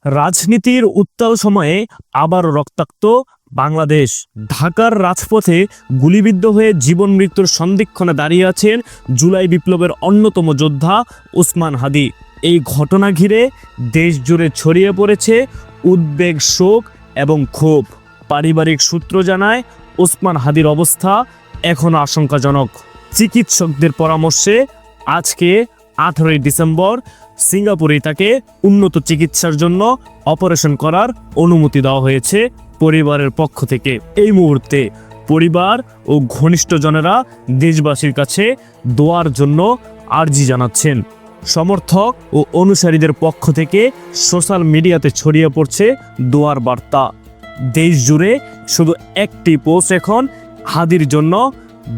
রাজনীতির উত্তাল সময়ে আবার রক্তাক্ত বাংলাদেশ। ঢাকার রাজপথে গুলিবিদ্ধ হয়ে জীবন মৃত্যুর সন্ধিক্ষণে দাঁড়িয়ে আছেন জুলাই বিপ্লবের অন্যতম যোদ্ধা ওসমান হাদি। এই ঘটনা ঘিরে দেশ জুড়ে ছড়িয়ে পড়েছে উদ্বেগ, শোক এবং ক্ষোভ। পারিবারিক সূত্র জানায় ওসমান হাদির অবস্থা এখনও আশঙ্কাজনক। চিকিৎসকদের পরামর্শে আজকে 18 ডিসেম্বর সিঙ্গাপুরে তাকে উন্নত চিকিৎসার জন্য অপারেশন করার অনুমতি দেওয়া হয়েছে পরিবারের পক্ষ থেকে। এই মুহূর্তে পরিবার ও ঘনিষ্ঠজনেরা দেশবাসীর কাছে দোয়ার জন্য আর্জি জানাচ্ছেন। সমর্থক ও অনুসারীদের পক্ষ থেকে সোশ্যাল মিডিয়াতে ছড়িয়ে পড়ছে দোয়ার বার্তা। দেশ জুড়ে শুধু একটি পোস্ট এখন, হাদির জন্য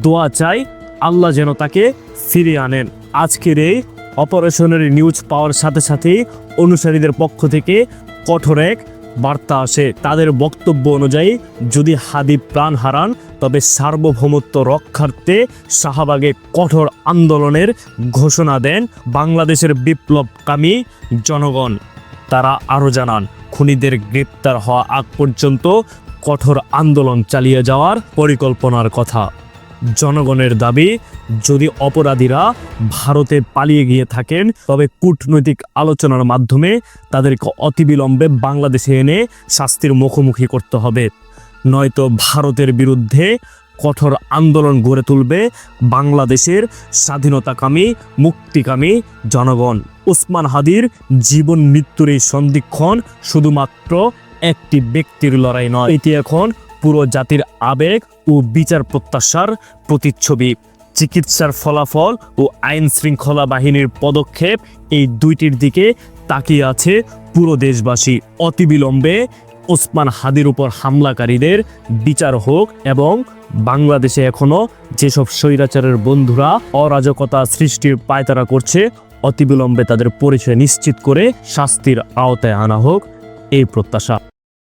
দোয়া চাই, আল্লাহ যেন তাকে ফিরিয়ে আনেন। আজকের এই অপারেশনের নিউজ পাওয়ার সাথে সাথেই অনুসারীদের পক্ষ থেকে কঠোর এক বার্তা আসে। তাদের বক্তব্য অনুযায়ী যদি হাদি প্রাণ হারান তবে সার্বভৌমত্ব রক্ষার্থে শাহবাগে কঠোর আন্দোলনের ঘোষণা দেন বাংলাদেশের বিপ্লবকামী জনগণ। তারা আরও জানান, খুনিদের গ্রেপ্তার হওয়া আগ পর্যন্ত কঠোর আন্দোলন চালিয়ে যাওয়ার পরিকল্পনার কথা। জনগণের দাবি, যদি অপরাধীরা ভারতে পালিয়ে গিয়ে থাকেন তবে কূটনৈতিক আলোচনার মাধ্যমে তাদেরকে অতিবিলম্বে বাংলাদেশে এনে শাস্তির মুখোমুখি করতে হবে, নয়তো ভারতের বিরুদ্ধে কঠোর আন্দোলন গড়ে তুলবে বাংলাদেশের স্বাধীনতাকামী, মুক্তিকামী জনগণ। ওসমান হাদির জীবন মৃত্যুর এই সন্ধিক্ষণ শুধুমাত্র একটি ব্যক্তির লড়াই নয়, এটি এখন পুরো জাতির আবেগ ও বিচার প্রত্যাশার প্রতিচ্ছবি। চিকিৎসার ফলাফল ও আইন শৃঙ্খলা বাহিনীর পদক্ষেপ, এই দুইটির দিকে তাকিয়ে আছে পুরো দেশবাসী। অতিবিলম্বে ওসমান হাদির উপর হামলাকারীদের বিচার হোক এবং বাংলাদেশে এখনো যেসব স্বৈরাচারের বন্ধুরা অরাজকতা সৃষ্টির পায়তারা করছে, অতিবিলম্বে তাদের পরিচয় নিশ্চিত করে শাস্তির আওতায় আনা হোক, এই প্রত্যাশা।